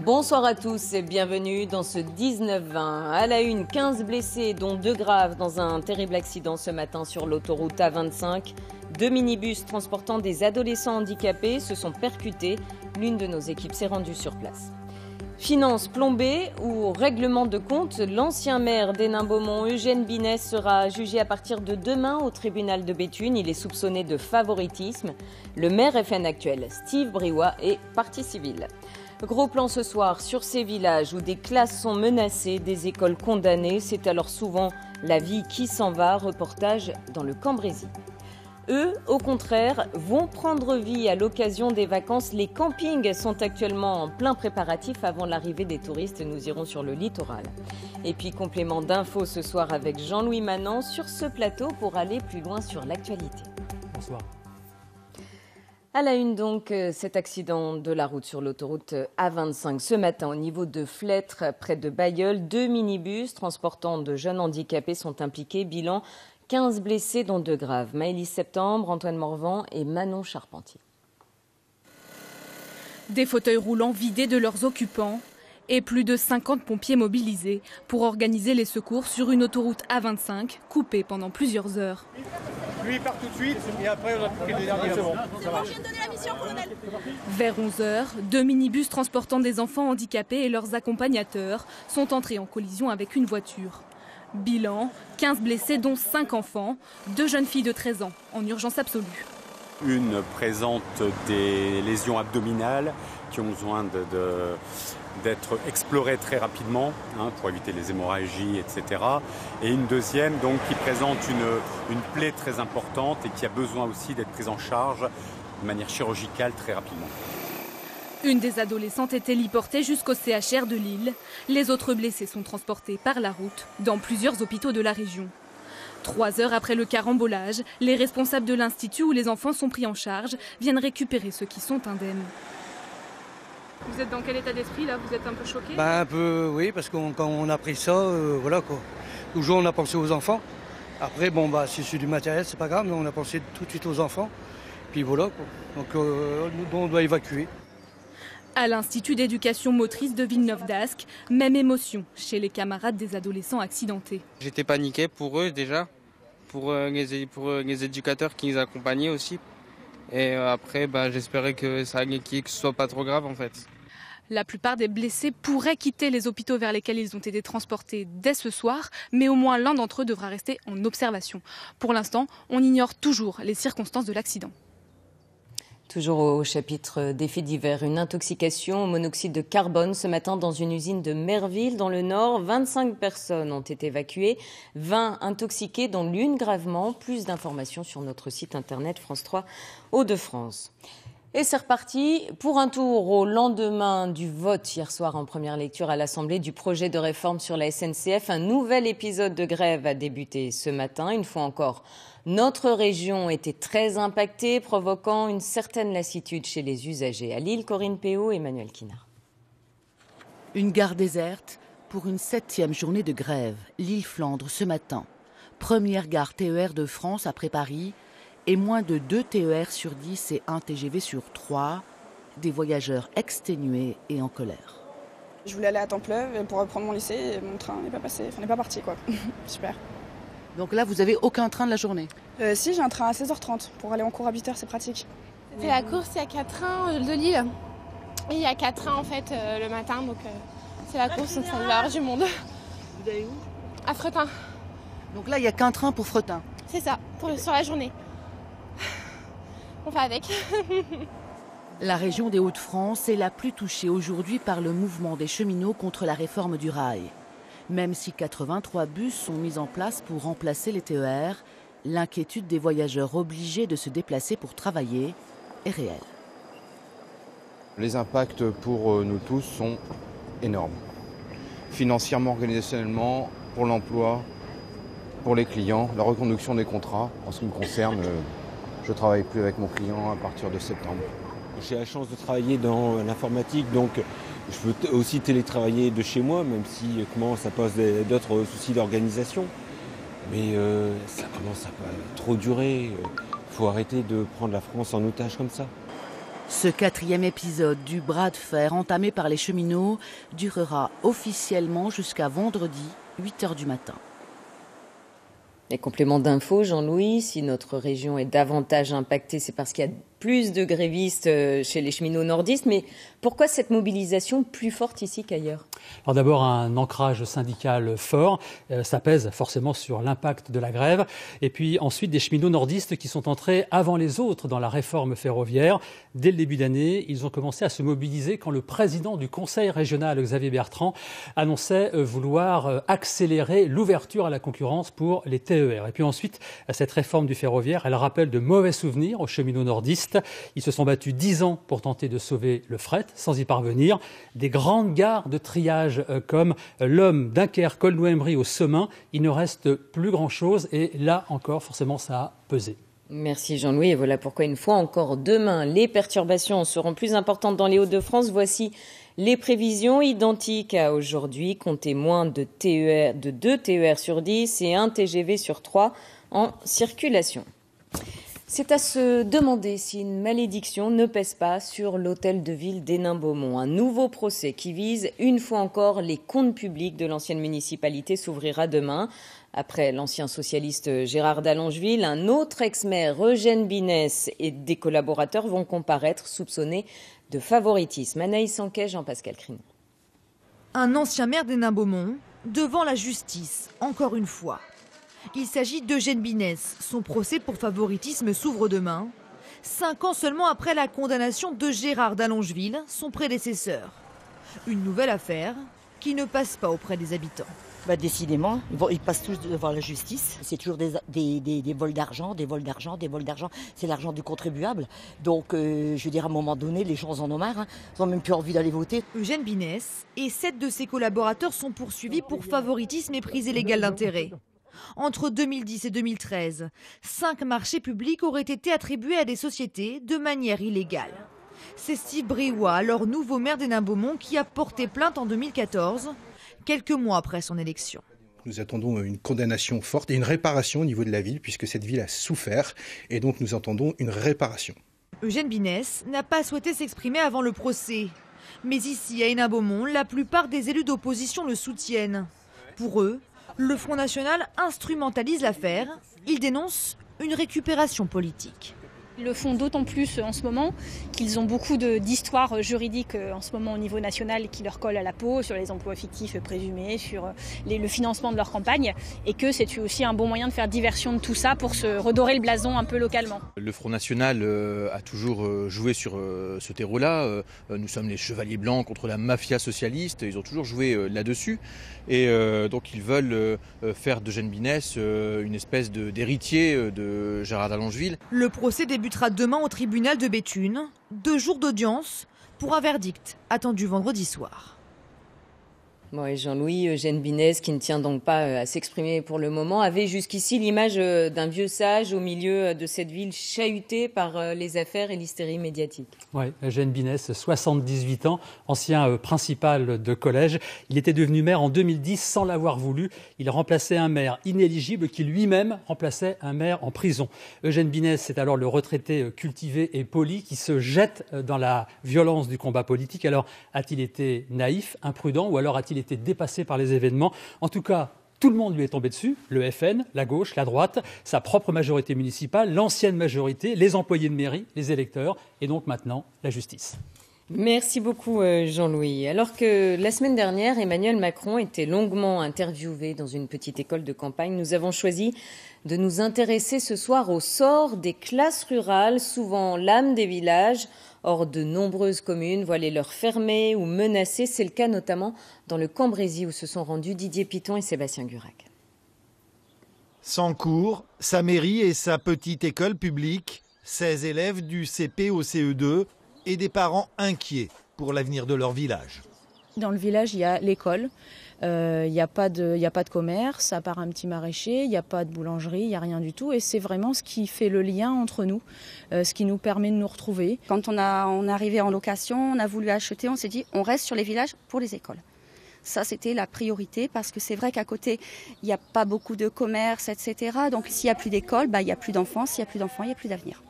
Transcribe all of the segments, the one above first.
Bonsoir à tous et bienvenue dans ce 19-20. À la une, 15 blessés dont 2 graves dans un terrible accident ce matin sur l'autoroute A25. 2 minibus transportant des adolescents handicapés se sont percutés. L'une de nos équipes s'est rendue sur place. Finances plombées ou règlement de compte, l'ancien maire d'Hénin-Beaumont, Eugène Binès, sera jugé à partir de demain au tribunal de Béthune. Il est soupçonné de favoritisme. Le maire FN actuel, Steve Briouat, est partie civile. Gros plan ce soir sur ces villages où des classes sont menacées, des écoles condamnées. C'est alors souvent la vie qui s'en va. Reportage dans le Cambrésis. Eux, au contraire, vont prendre vie à l'occasion des vacances. Les campings sont actuellement en plein préparatif avant l'arrivée des touristes. Nous irons sur le littoral. Et puis, complément d'infos ce soir avec Jean-Louis Manant sur ce plateau pour aller plus loin sur l'actualité. Bonsoir. À la une donc, cet accident de la route sur l'autoroute A25 ce matin au niveau de Flêtre, près de Bailleul. 2 minibus transportant de jeunes handicapés sont impliqués. Bilan 15 blessés dont 2 graves. Maëlys Septembre, Antoine Morvan et Manon Charpentier. Des fauteuils roulants vidés de leurs occupants et plus de 50 pompiers mobilisés pour organiser les secours sur une autoroute A25 coupée pendant plusieurs heures. Lui il part tout de suite et après on a pris les derniers. C'est bon, je viens de donner la mission, colonel. Vers 11h, 2 minibus transportant des enfants handicapés et leurs accompagnateurs sont entrés en collision avec une voiture. Bilan, 15 blessés dont 5 enfants, 2 jeunes filles de 13 ans en urgence absolue. Une présente des lésions abdominales qui ont besoin d'être explorées très rapidement pour éviter les hémorragies, etc. Et une deuxième donc, qui présente une plaie très importante et qui a besoin aussi d'être prise en charge de manière chirurgicale très rapidement. Une des adolescentes est héliportée jusqu'au CHR de Lille. Les autres blessés sont transportés par la route dans plusieurs hôpitaux de la région. 3 heures après le carambolage, les responsables de l'institut où les enfants sont pris en charge viennent récupérer ceux qui sont indemnes. Vous êtes dans quel état d'esprit là? Vous êtes un peu choqué? Un peu oui, parce que quand on a pris ça, voilà quoi. Toujours on a pensé aux enfants. Après si c'est du matériel c'est pas grave, mais on a pensé tout de suite aux enfants. Puis voilà quoi. Donc on doit évacuer. À l'Institut d'éducation motrice de Villeneuve-d'Ascq, même émotion chez les camarades des adolescents accidentés. J'étais paniqué pour eux déjà, pour les éducateurs qui les accompagnaient aussi. Et après, j'espérais que ce soit pas trop grave en fait. La plupart des blessés pourraient quitter les hôpitaux vers lesquels ils ont été transportés dès ce soir, mais au moins l'un d'entre eux devra rester en observation. Pour l'instant, on ignore toujours les circonstances de l'accident. Toujours au chapitre des faits divers, une intoxication au monoxyde de carbone ce matin dans une usine de Merville dans le Nord. 25 personnes ont été évacuées, 20 intoxiquées dont l'une gravement. Plus d'informations sur notre site internet France 3 Hauts-de-France. Et c'est reparti pour un tour au lendemain du vote hier soir en première lecture à l'Assemblée du projet de réforme sur la SNCF. Un nouvel épisode de grève a débuté ce matin. Une fois encore, notre région était très impactée, provoquant une certaine lassitude chez les usagers. À Lille, Corinne Péot et Emmanuel Kinard. Une gare déserte pour une 7e journée de grève. Lille-Flandre ce matin. Première gare TER de France après Paris. Et moins de 2 TER sur 10 et 1 TGV sur 3. Des voyageurs exténués et en colère. Je voulais aller à Templeuve pour reprendre mon lycée et mon train n'est pas passé, n'est pas parti quoi. Super. Donc là, vous avez aucun train de la journée? Si, j'ai un train à 16h30 pour aller en cours à 8h, c'est pratique. C'est la course, il y a 4 trains de Lille. Et il y a 4 trains en fait le matin, donc c'est la course, donc ça va y avoir du monde. Vous allez où? À Fretin. Donc là, il n'y a qu'un train pour Fretin? C'est ça, sur la journée. On va avec. La région des Hauts-de-France est la plus touchée aujourd'hui par le mouvement des cheminots contre la réforme du rail. Même si 83 bus sont mis en place pour remplacer les TER, l'inquiétude des voyageurs obligés de se déplacer pour travailler est réelle. Les impacts pour nous tous sont énormes. Financièrement, organisationnellement, pour l'emploi, pour les clients, la reconduction des contrats. En ce qui me concerne, je ne travaille plus avec mon client à partir de septembre. J'ai la chance de travailler dans l'informatique, donc je peux aussi télétravailler de chez moi, même si ça pose d'autres soucis d'organisation. Mais ça commence à pas trop durer. Il faut arrêter de prendre la France en otage comme ça. Ce 4e épisode du bras de fer entamé par les cheminots durera officiellement jusqu'à vendredi, 8h du matin. Et complément d'info, Jean-Louis, si notre région est davantage impactée, c'est parce qu'il y a plus de grévistes chez les cheminots nordistes. Mais pourquoi cette mobilisation plus forte ici qu'ailleurs ? Alors d'abord, un ancrage syndical fort, ça pèse forcément sur l'impact de la grève. Et puis ensuite, des cheminots nordistes qui sont entrés avant les autres dans la réforme ferroviaire. Dès le début d'année, ils ont commencé à se mobiliser quand le président du conseil régional, Xavier Bertrand, annonçait vouloir accélérer l'ouverture à la concurrence pour les TER. Et puis ensuite, cette réforme du ferroviaire, elle rappelle de mauvais souvenirs aux cheminots nordistes. Ils se sont battus 10 ans pour tenter de sauver le fret, sans y parvenir. Des grandes gares de triage comme l'Homme, Dunkerque, Colnoembry au Semin, il ne reste plus grand-chose. Et là encore, forcément, ça a pesé. Merci Jean-Louis. Et voilà pourquoi, une fois encore, demain, les perturbations seront plus importantes dans les Hauts-de-France. Voici les prévisions identiques à aujourd'hui. Comptez moins de 2 TER sur 10 et 1 TGV sur 3 en circulation. C'est à se demander si une malédiction ne pèse pas sur l'hôtel de ville d'Hénin-Beaumont. Un nouveau procès qui vise une fois encore les comptes publics de l'ancienne municipalité s'ouvrira demain. Après l'ancien socialiste Gérard Dallongeville, un autre ex-maire, Eugène Binès, et des collaborateurs vont comparaître soupçonnés de favoritisme. Anaïs Sanquet, Jean-Pascal Crinon. Un ancien maire d'Hénin-Beaumont devant la justice, encore une fois. Il s'agit d'Eugène Binès. Son procès pour favoritisme s'ouvre demain, 5 ans seulement après la condamnation de Gérard Dallongeville, son prédécesseur. Une nouvelle affaire qui ne passe pas auprès des habitants. Décidément, ils passent tous devant la justice. C'est toujours des vols d'argent, des vols d'argent. C'est l'argent du contribuable. Donc, je veux dire, à un moment donné, les gens en ont marre. Ils n'ont même plus envie d'aller voter. Eugène Binès et 7 de ses collaborateurs sont poursuivis pour favoritisme et prise illégale d'intérêt. Entre 2010 et 2013, 5 marchés publics auraient été attribués à des sociétés de manière illégale. C'est Steve Briouat, alors nouveau maire d'Hénin-Beaumont, qui a porté plainte en 2014, quelques mois après son élection. Nous attendons une condamnation forte et une réparation au niveau de la ville, puisque cette ville a souffert, et donc nous attendons une réparation. Eugène Binès n'a pas souhaité s'exprimer avant le procès. Mais ici, à Hénin-Beaumont, la plupart des élus d'opposition le soutiennent. Pour eux, le Front National instrumentalise l'affaire. Il dénonce une récupération politique. Ils le font d'autant plus en ce moment qu'ils ont beaucoup d'histoires juridiques en ce moment au niveau national qui leur collent à la peau sur les emplois fictifs présumés, sur le financement de leur campagne et que c'est aussi un bon moyen de faire diversion de tout ça pour se redorer le blason un peu localement. Le Front National a toujours joué sur ce terreau-là. Nous sommes les chevaliers blancs contre la mafia socialiste. Ils ont toujours joué là-dessus. Et donc ils veulent faire d'Eugène Binès une espèce d'héritier de Gérard Dallongeville. Le procès débutera demain au tribunal de Béthune. 2 jours d'audience pour un verdict attendu vendredi soir. Bon, Jean-Louis, Eugène Binès, qui ne tient donc pas à s'exprimer pour le moment, avait jusqu'ici l'image d'un vieux sage au milieu de cette ville chahutée par les affaires et l'hystérie médiatique. Oui, Eugène Binès, 78 ans, ancien principal de collège. Il était devenu maire en 2010 sans l'avoir voulu. Il remplaçait un maire inéligible qui lui-même remplaçait un maire en prison. Eugène Binès, c'est alors le retraité cultivé et poli qui se jette dans la violence du combat politique. Alors, a-t-il été naïf, imprudent ou alors a-t-il été dépassé par les événements? En tout cas, tout le monde lui est tombé dessus, le FN, la gauche, la droite, sa propre majorité municipale, l'ancienne majorité, les employés de mairie, les électeurs et donc maintenant la justice. Merci beaucoup Jean-Louis. Alors que la semaine dernière, Emmanuel Macron était longuement interviewé dans une petite école de campagne, nous avons choisi de nous intéresser ce soir au sort des classes rurales, souvent l'âme des villages. Or, de nombreuses communes voient les leurs fermées ou menacées. C'est le cas notamment dans le Cambrésis où se sont rendus Didier Piton et Sébastien Gurac. Sans cours, sa mairie et sa petite école publique, 16 élèves du CP au CE2 et des parents inquiets pour l'avenir de leur village. Dans le village, il y a l'école, il n'y a pas de commerce, à part un petit maraîcher, il n'y a pas de boulangerie, il n'y a rien du tout. Et c'est vraiment ce qui fait le lien entre nous, ce qui nous permet de nous retrouver. Quand on est arrivé en location, on a voulu acheter, on s'est dit on reste sur les villages pour les écoles. Ça, c'était la priorité parce que c'est vrai qu'à côté, il n'y a pas beaucoup de commerce, etc. Donc s'il n'y a plus d'école, il n'y a plus d'enfants. S'il n'y a plus d'enfants, il n'y a plus d'avenir.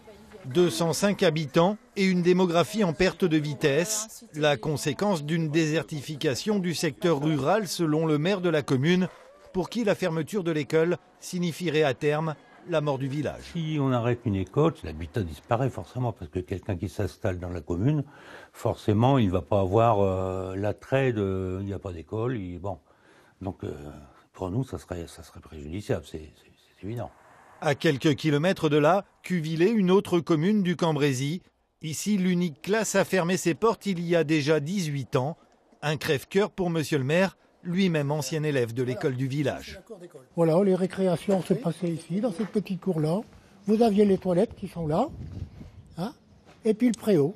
205 habitants et une démographie en perte de vitesse, la conséquence d'une désertification du secteur rural selon le maire de la commune, pour qui la fermeture de l'école signifierait à terme la mort du village. Si on arrête une école, l'habitat disparaît forcément, parce que quelqu'un qui s'installe dans la commune, forcément, il ne va pas avoir l'attrait de... Il n'y a pas d'école, bon. Donc, pour nous, ça serait préjudiciable, c'est évident. À quelques kilomètres de là, Cuvillers, une autre commune du Cambrésis. Ici, l'unique classe a fermé ses portes il y a déjà 18 ans. Un crève-cœur pour monsieur le maire, lui-même ancien élève de l'école du village. Voilà, les récréations se passaient ici, dans cette petite cour-là. Vous aviez les toilettes qui sont là, hein, et puis le préau.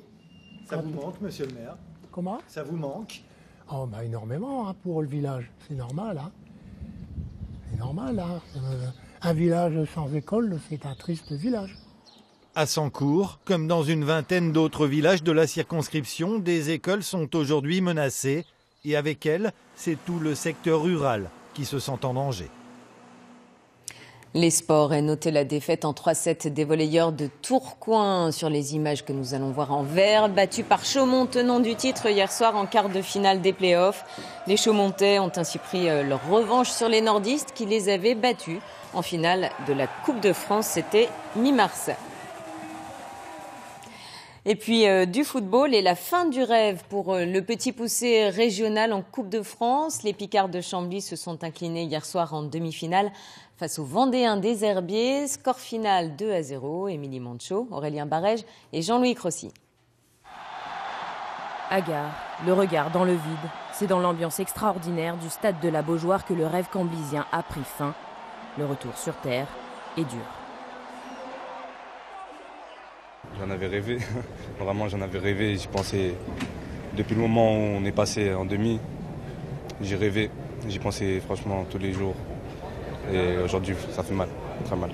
Ça vous manque, monsieur le maire? Comment? Ça vous manque? Oh, bah énormément, hein, pour le village. C'est normal, hein. C'est normal, hein. Un village sans école, c'est un triste village. À Sancourt, comme dans une vingtaine d'autres villages de la circonscription, des écoles sont aujourd'hui menacées. Et avec elles, c'est tout le secteur rural qui se sent en danger. Les sports, et notez la défaite en 3-7 des volleyeurs de Tourcoing sur les images que nous allons voir en vert. Battus par Chaumont, tenant du titre hier soir en quart de finale des playoffs. Les Chaumontais ont ainsi pris leur revanche sur les nordistes qui les avaient battus en finale de la Coupe de France. C'était mi-mars. Et puis du football et la fin du rêve pour le petit poussé régional en Coupe de France. Les Picards de Chambly se sont inclinés hier soir en demi-finale face aux Vendéens des Herbiers. Score final 2-0. Émilie Moncho, Aurélien Barège et Jean-Louis Crossy. Agar, le regard dans le vide. C'est dans l'ambiance extraordinaire du stade de la Beaujoire que le rêve camblisien a pris fin. Le retour sur terre est dur. J'en avais rêvé, vraiment j'en avais rêvé, j'y pensais depuis le moment où on est passé en demi, j'ai rêvé, j'y pensais franchement tous les jours et aujourd'hui ça fait mal, très mal.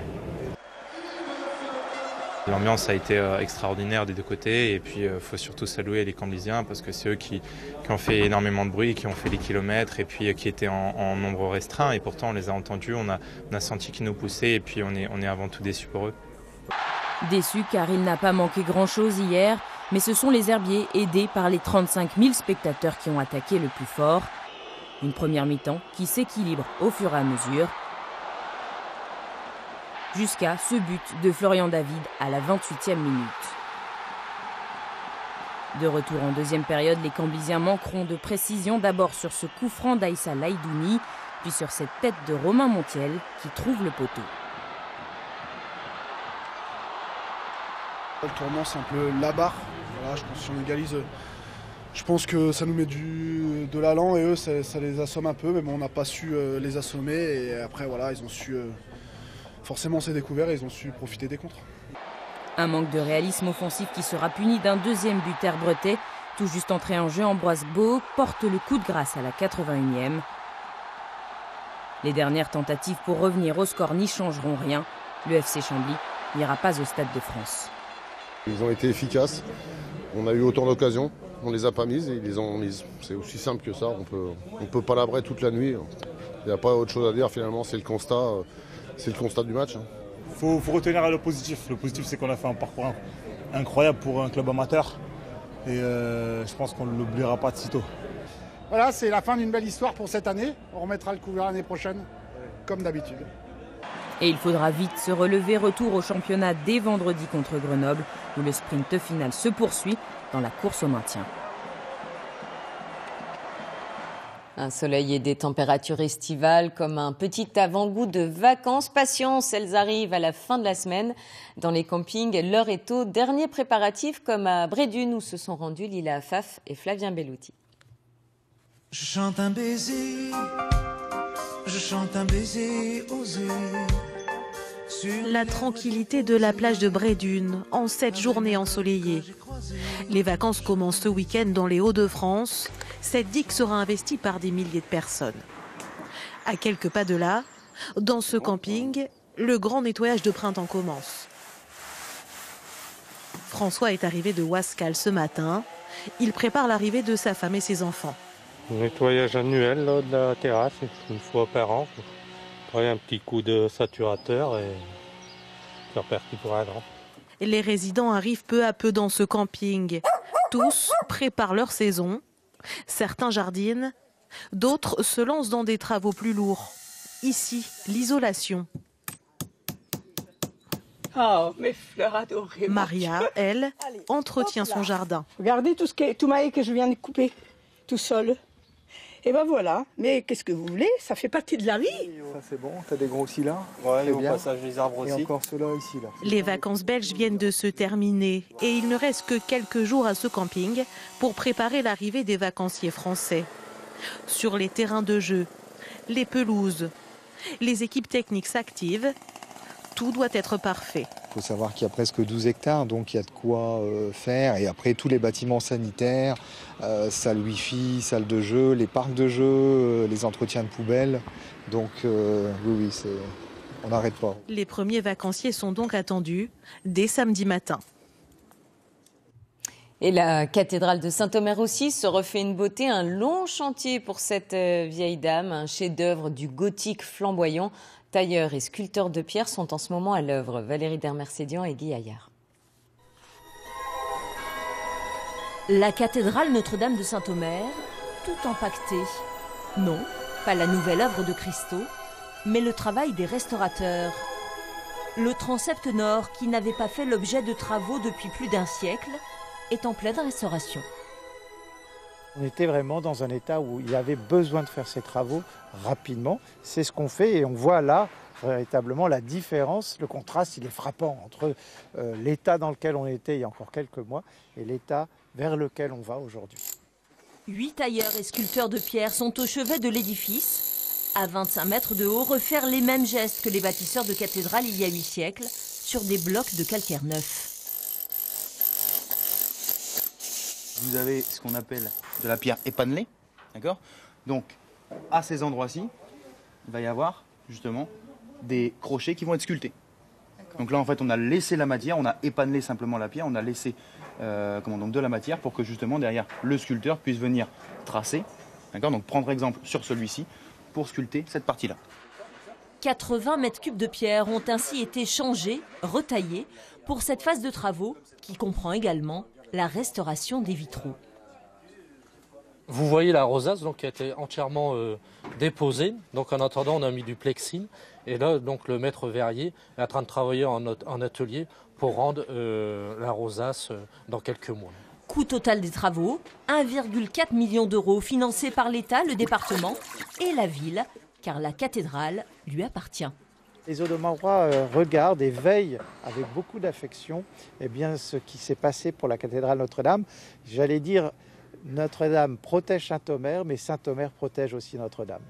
L'ambiance a été extraordinaire des deux côtés et puis il faut surtout saluer les Camblisiens parce que c'est eux qui ont fait énormément de bruit, qui ont fait les kilomètres et puis qui étaient en nombre restreint et pourtant on les a entendus, on a senti qu'ils nous poussaient et puis on est avant tout déçus pour eux. Déçu car il n'a pas manqué grand-chose hier, mais ce sont les Herbiers aidés par les 35 000 spectateurs qui ont attaqué le plus fort. Une première mi-temps qui s'équilibre au fur et à mesure. Jusqu'à ce but de Florian David à la 28e minute. De retour en deuxième période, les Camblisiens manqueront de précision d'abord sur ce coup franc d'Aïssa Laïdouni, puis sur cette tête de Romain Montiel qui trouve le poteau. Le tournant, c'est un peu la barre. Voilà, je pense que si on égalise, je pense que ça nous met de l'allant et eux, ça les assomme un peu. Mais bon, on n'a pas su les assommer et après, voilà, ils ont su. Forcément, c'est découvert et ils ont su profiter des contres. Un manque de réalisme offensif qui sera puni d'un deuxième but herbretais. Tout juste entré en jeu, Ambroise Gbeau porte le coup de grâce à la 81e. Les dernières tentatives pour revenir au score n'y changeront rien. Le FC Chambly n'ira pas au Stade de France. Ils ont été efficaces, on a eu autant d'occasions, on les a pas mises et ils les ont mises. C'est aussi simple que ça, on peut palabrer toute la nuit. Il n'y a pas autre chose à dire finalement, c'est le constat du match. Faut retenir le positif. Le positif, c'est qu'on a fait un parcours incroyable pour un club amateur et je pense qu'on ne l'oubliera pas de sitôt. Voilà, c'est la fin d'une belle histoire pour cette année. On remettra le couvert l'année prochaine, comme d'habitude. Et il faudra vite se relever. Retour au championnat dès vendredi contre Grenoble, où le sprint final se poursuit dans la course au maintien. Un soleil et des températures estivales comme un petit avant-goût de vacances. Patience, elles arrivent à la fin de la semaine. Dans les campings, l'heure est au dernier préparatif comme à Brédune où se sont rendus Lila Affaf et Flavien Bellouti. Je chante un baiser osé. La tranquillité de la plage de Brédune en cette journée ensoleillée. Les vacances commencent ce week-end dans les Hauts-de-France. Cette digue sera investie par des milliers de personnes. À quelques pas de là, dans ce camping, le grand nettoyage de printemps commence. François est arrivé de Wascal ce matin. Il prépare l'arrivée de sa femme et ses enfants. Nettoyage annuel là, de la terrasse, une fois par an. Après un petit coup de saturateur et c'est reparti pour un an. Les résidents arrivent peu à peu dans ce camping. Tous préparent leur saison. Certains jardinent, d'autres se lancent dans des travaux plus lourds. Ici, l'isolation. Oh, mes fleurs adorées. Maria, elle, entretient son jardin. Regardez tout maïs que je viens de couper, tout seul. Et ben voilà, mais qu'est-ce que vous voulez? Ça fait partie de la vie. Ça c'est bon, t'as des gros aussi là. Ouais, au passage des arbres aussi. Et encore ceux-là ici là. Les vacances belges viennent de se terminer et il ne reste que quelques jours à ce camping pour préparer l'arrivée des vacanciers français. Sur les terrains de jeu, les pelouses, les équipes techniques s'activent. Tout doit être parfait. Il faut savoir qu'il y a presque 12 hectares, donc il y a de quoi faire. Et après, tous les bâtiments sanitaires, salle Wi-Fi, salle de jeu, les parcs de jeu, les entretiens de poubelles. Donc oui, on n'arrête pas. Les premiers vacanciers sont donc attendus dès samedi matin. Et la cathédrale de Saint-Omer aussi se refait une beauté, un long chantier pour cette vieille dame, un chef-d'œuvre du gothique flamboyant. Tailleurs et sculpteurs de pierre sont en ce moment à l'œuvre. Valérie Dermercédian et Guy Hayard. La cathédrale Notre-Dame de Saint-Omer, tout empaquetée. Non, pas la nouvelle œuvre de Christo, mais le travail des restaurateurs. Le transept nord, qui n'avait pas fait l'objet de travaux depuis plus d'un siècle, est en pleine restauration. On était vraiment dans un état où il y avait besoin de faire ces travaux rapidement. C'est ce qu'on fait et on voit là véritablement la différence, le contraste, il est frappant entre l'état dans lequel on était il y a encore quelques mois et l'état vers lequel on va aujourd'hui. 8 tailleurs et sculpteurs de pierre sont au chevet de l'édifice. À 25 mètres de haut, refaire les mêmes gestes que les bâtisseurs de cathédrales il y a 8 siècles sur des blocs de calcaire neuf. Vous avez ce qu'on appelle de la pierre épanelée, d'accord? Donc, à ces endroits-ci, il va y avoir justement des crochets qui vont être sculptés. Donc là, en fait, on a laissé la matière, on a épanelé simplement la pierre, on a laissé donc de la matière pour que justement derrière le sculpteur puisse venir tracer, d'accord? Donc prendre exemple sur celui-ci pour sculpter cette partie-là. 80 mètres cubes de pierre ont ainsi été changés, retaillés pour cette phase de travaux qui comprend également la restauration des vitraux. Vous voyez la rosace donc, qui a été entièrement déposée. Donc en attendant, on a mis du plexine. Et là, donc, le maître verrier est en train de travailler en atelier pour rendre la rosace dans quelques mois. Coût total des travaux, 1,4 million d'euros financés par l'État, le département et la ville, car la cathédrale lui appartient. Les Audomarois regardent et veillent avec beaucoup d'affection ce qui s'est passé pour la cathédrale Notre-Dame. J'allais dire, Notre-Dame protège Saint-Omer, mais Saint-Omer protège aussi Notre-Dame.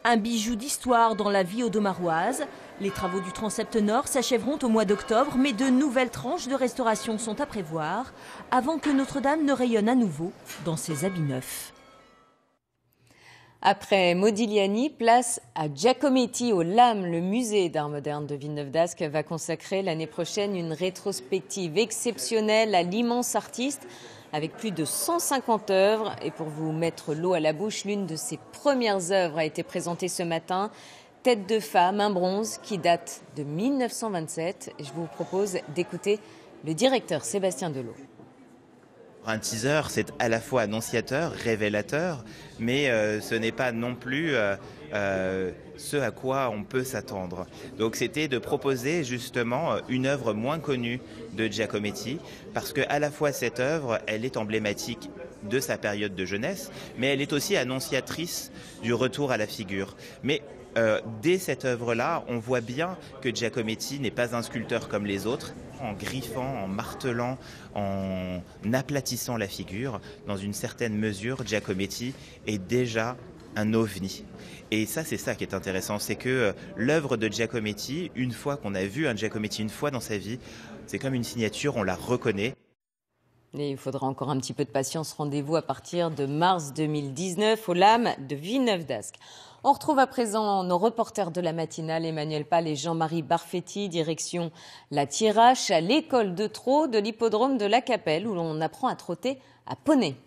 Un bijou d'histoire dans la vie audomaroise. Les travaux du transept nord s'achèveront au mois d'octobre, mais de nouvelles tranches de restauration sont à prévoir avant que Notre-Dame ne rayonne à nouveau dans ses habits neufs. Après Modigliani, place à Giacometti au LAM. Le musée d'art moderne de Villeneuve-d'Ascq va consacrer l'année prochaine une rétrospective exceptionnelle à l'immense artiste avec plus de 150 œuvres. Et pour vous mettre l'eau à la bouche, l'une de ses premières œuvres a été présentée ce matin. Tête de femme, un bronze qui date de 1927. Et je vous propose d'écouter le directeur Sébastien Delot. Un teaser, c'est à la fois annonciateur, révélateur, mais ce n'est pas non plus ce à quoi on peut s'attendre. Donc c'était de proposer justement une œuvre moins connue de Giacometti, parce que à la fois cette œuvre, elle est emblématique de sa période de jeunesse, mais elle est aussi annonciatrice du retour à la figure. Mais dès cette œuvre-là, on voit bien que Giacometti n'est pas un sculpteur comme les autres. En griffant, en martelant, en aplatissant la figure, dans une certaine mesure, Giacometti est déjà un ovni. Et ça, c'est ça qui est intéressant, c'est que l'œuvre de Giacometti, une fois qu'on a vu un Giacometti une fois dans sa vie, c'est comme une signature, on la reconnaît. Et il faudra encore un petit peu de patience. Rendez-vous à partir de mars 2019 au LAM de Villeneuve-d'Ascq. On retrouve à présent nos reporters de la matinale, Emmanuel Pal et Jean-Marie Barfetti, direction la Thiérache, à l'école de trot de l'hippodrome de la Capelle, où l'on apprend à trotter à poney.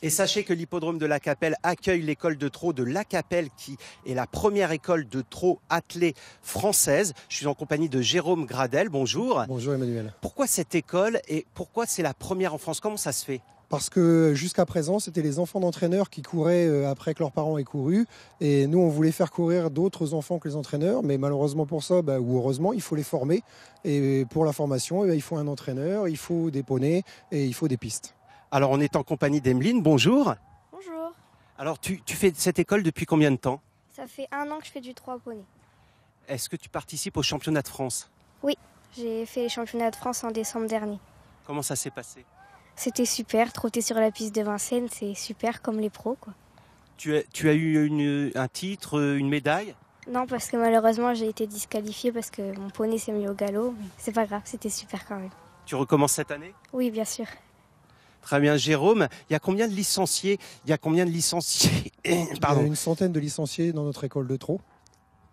Et sachez que l'hippodrome de La Capelle accueille l'école de trot de La Capelle, qui est la première école de trot attelée française. Je suis en compagnie de Jérôme Gradel. Bonjour. Bonjour Emmanuel. Pourquoi cette école et pourquoi c'est la première en France? Comment ça se fait? Parce que jusqu'à présent, c'était les enfants d'entraîneurs qui couraient après que leurs parents aient couru. Et nous, on voulait faire courir d'autres enfants que les entraîneurs. Mais malheureusement pour ça, ou heureusement, il faut les former. Et pour la formation, il faut un entraîneur, il faut des poneys et il faut des pistes. Alors, on est en compagnie d'Emeline. Bonjour. Bonjour. Alors, tu fais cette école depuis combien de temps? Ça fait 1 an que je fais du trot à poney. Est-ce que tu participes au championnat de France? Oui, j'ai fait les championnats de France en décembre dernier. Comment ça s'est passé? C'était super, trotter sur la piste de Vincennes, c'est super comme les pros, quoi. Tu as eu un titre, une médaille? Non, parce que malheureusement, j'ai été disqualifiée parce que mon poney s'est mis au galop. Mais c'est pas grave, c'était super quand même. Tu recommences cette année? Oui, bien sûr. Très bien, Jérôme. Il y a combien de licenciés? Pardon. Il y a une centaine de licenciés dans notre école de trot.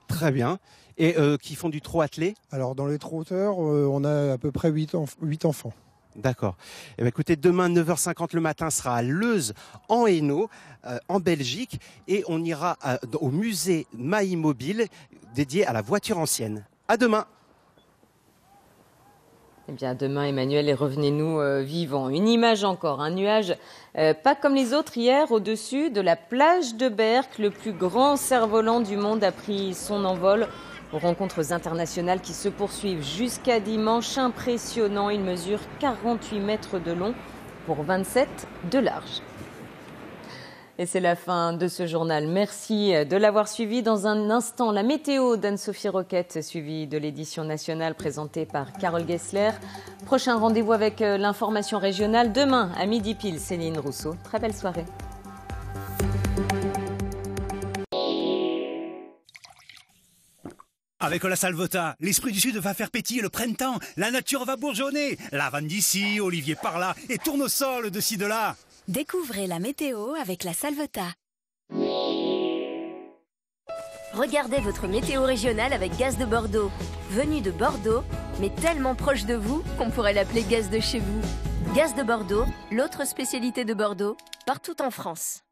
Très bien. Et qui font du trot attelé? Alors, dans les trotteurs, on a à peu près 8 enfants. D'accord. Eh bien, écoutez, demain, 9h50 le matin, sera à Leuze, en Hainaut, en Belgique. Et on ira au musée Maïmobile, dédié à la voiture ancienne. À demain. Eh bien, demain, Emmanuel, et revenez-nous vivants. Une image encore, un nuage pas comme les autres hier, au-dessus de la plage de Berck. Le plus grand cerf-volant du monde a pris son envol aux rencontres internationales qui se poursuivent jusqu'à dimanche. Impressionnant, il mesure 48 mètres de long pour 27 de large. Et c'est la fin de ce journal. Merci de l'avoir suivi. Dans un instant, la météo d'Anne-Sophie Roquette, suivie de l'édition nationale présentée par Carole Gessler. Prochain rendez-vous avec l'information régionale demain à midi pile. Céline Rousseau. Très belle soirée. Avec la Salvetat, l'esprit du Sud va faire pétiller le printemps. La nature va bourgeonner. Lavande d'ici, olivier par là et tournesol de ci de là. Découvrez la météo avec la Salvetat. Regardez votre météo régionale avec Gaz de Bordeaux. Venu de Bordeaux, mais tellement proche de vous qu'on pourrait l'appeler Gaz de chez vous. Gaz de Bordeaux, l'autre spécialité de Bordeaux, partout en France.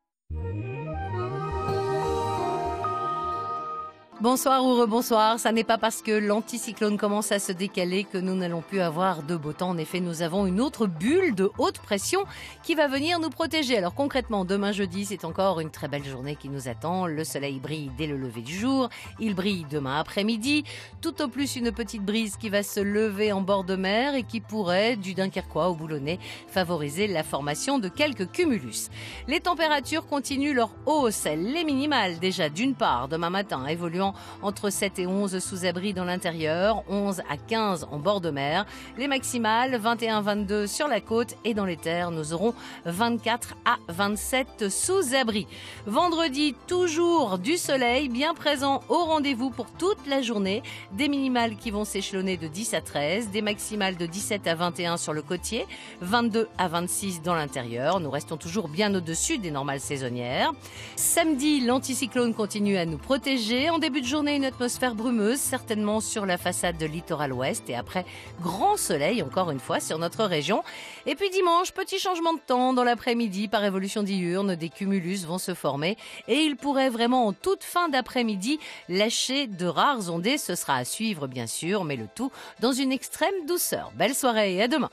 Bonsoir ou rebonsoir, ça n'est pas parce que l'anticyclone commence à se décaler que nous n'allons plus avoir de beau temps. En effet, nous avons une autre bulle de haute pression qui va venir nous protéger. Alors concrètement, demain jeudi, c'est encore une très belle journée qui nous attend. Le soleil brille dès le lever du jour, il brille demain après-midi. Tout au plus une petite brise qui va se lever en bord de mer et qui pourrait, du Dunkerquois au Boulonnais, favoriser la formation de quelques cumulus. Les températures continuent leur hausse, les minimales déjà d'une part demain matin évoluant entre 7 et 11 sous abri dans l'intérieur, 11 à 15 en bord de mer. Les maximales, 21-22 sur la côte et dans les terres, nous aurons 24 à 27 sous abri. Vendredi, toujours du soleil bien présent au rendez-vous pour toute la journée. Des minimales qui vont s'échelonner de 10 à 13, des maximales de 17 à 21 sur le côtier, 22 à 26 dans l'intérieur. Nous restons toujours bien au-dessus des normales saisonnières. Samedi, l'anticyclone continue à nous protéger. En début de journée, une atmosphère brumeuse, certainement sur la façade de littoral ouest. Et après, grand soleil, encore une fois, sur notre région. Et puis dimanche, petit changement de temps. Dans l'après-midi, par évolution diurne, des cumulus vont se former. Et il pourrait vraiment, en toute fin d'après-midi, lâcher de rares ondées. Ce sera à suivre, bien sûr, mais le tout dans une extrême douceur. Belle soirée et à demain.